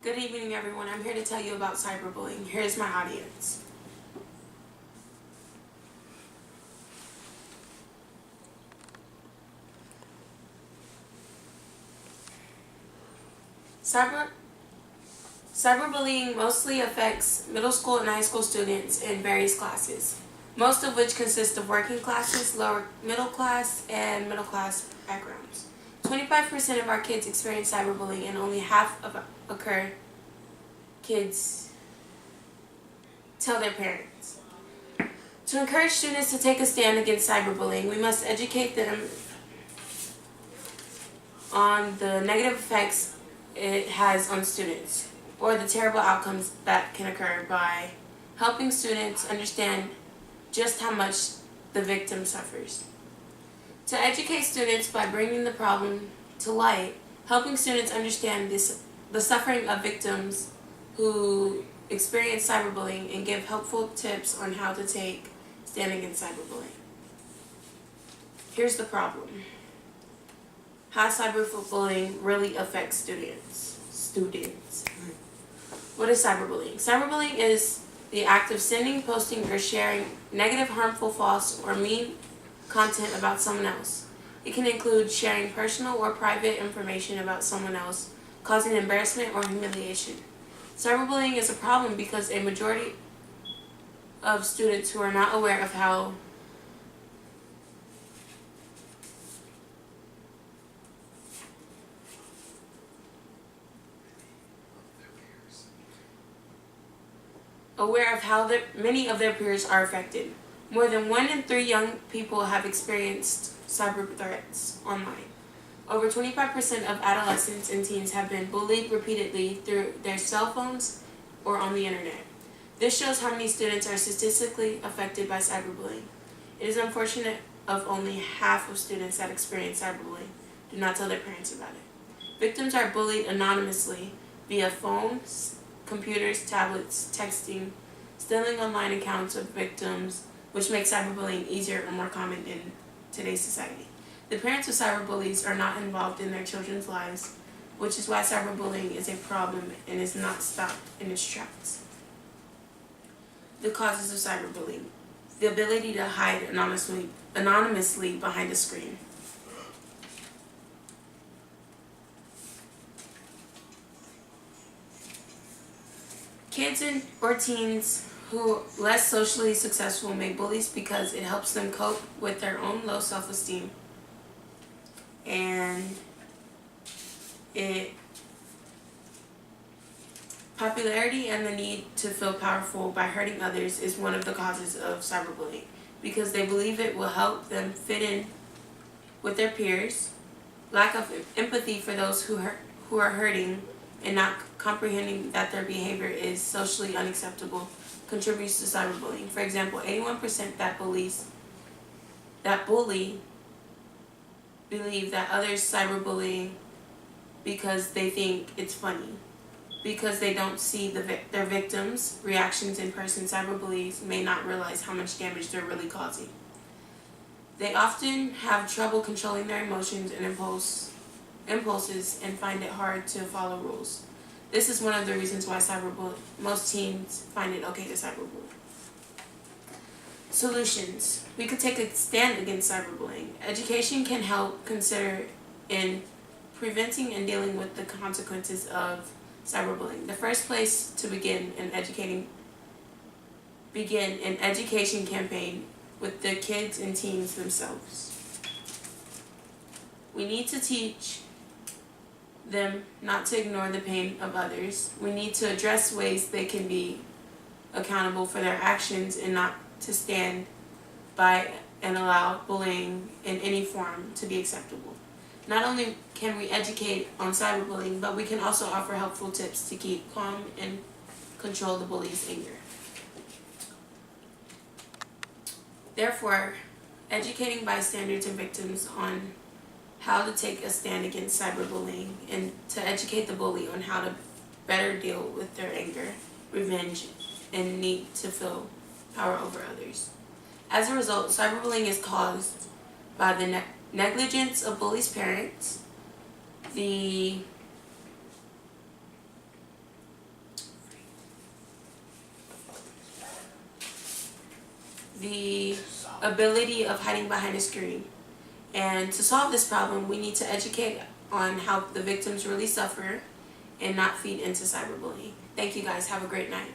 Good evening, everyone. I'm here to tell you about cyberbullying. Here's my audience. Cyberbullying mostly affects middle school and high school students in various classes, most of which consist of working classes, lower middle class, and middle class backgrounds. 25% of our kids experience cyberbullying, and only half of kids tell their parents. To encourage students to take a stand against cyberbullying, we must educate them on the negative effects it has on students, or the terrible outcomes that can occur, by helping students understand just how much the victim suffers. To educate students by bringing the problem to light, helping students understand the suffering of victims who experience cyberbullying, and give helpful tips on how to take stand against cyberbullying. Here's the problem. How cyberbullying really affects students. What is cyberbullying? Cyberbullying is the act of sending, posting, or sharing negative, harmful, false, or mean content about someone else. It can include sharing personal or private information about someone else, causing embarrassment or humiliation. Cyberbullying is a problem because a majority of students who are not aware of how many of their peers are affected. More than 1 in 3 young people have experienced cyber threats online. Over 25% of adolescents and teens have been bullied repeatedly through their cell phones or on the internet. This shows how many students are statistically affected by cyberbullying. It is unfortunate of only half of students that experience cyberbullying do not tell their parents about it. Victims are bullied anonymously via phones, computers, tablets, texting, stealing online accounts of victims, which makes cyberbullying easier and more common in today's society. The parents of cyberbullies are not involved in their children's lives, which is why cyberbullying is a problem and is not stopped in its tracks. The causes of cyberbullying: the ability to hide anonymously behind a screen. Kids or teens who less socially successful make bullies because it helps them cope with their own low self-esteem, and popularity and the need to feel powerful by hurting others is one of the causes of cyberbullying, because they believe it will help them fit in with their peers. Lack of empathy for those who are hurting and not comprehending that their behavior is socially unacceptable contributes to cyberbullying. For example, 81% that bully believe that others cyberbullying because they think it's funny. Because they don't see their victims' reactions in person, cyberbullies may not realize how much damage they're really causing. They often have trouble controlling their emotions and impulses and find it hard to follow rules. This is one of the reasons why most teens find it okay to cyberbully. Solutions. We could take a stand against cyberbullying. Education can help consider in preventing and dealing with the consequences of cyberbullying. The first place to begin an education campaign with the kids and teens themselves. We need to teach them not to ignore the pain of others. We need to address ways they can be accountable for their actions and not to stand by and allow bullying in any form to be acceptable. Not only can we educate on cyberbullying, but we can also offer helpful tips to keep calm and control the bully's anger. Therefore, educating bystanders and victims on how to take a stand against cyberbullying, and to educate the bully on how to better deal with their anger, revenge, and need to feel power over others. As a result, cyberbullying is caused by the negligence of bullies' parents, the the ability of hiding behind a screen. And to solve this problem, we need to educate on how the victims really suffer and not feed into cyberbullying. Thank you guys. Have a great night.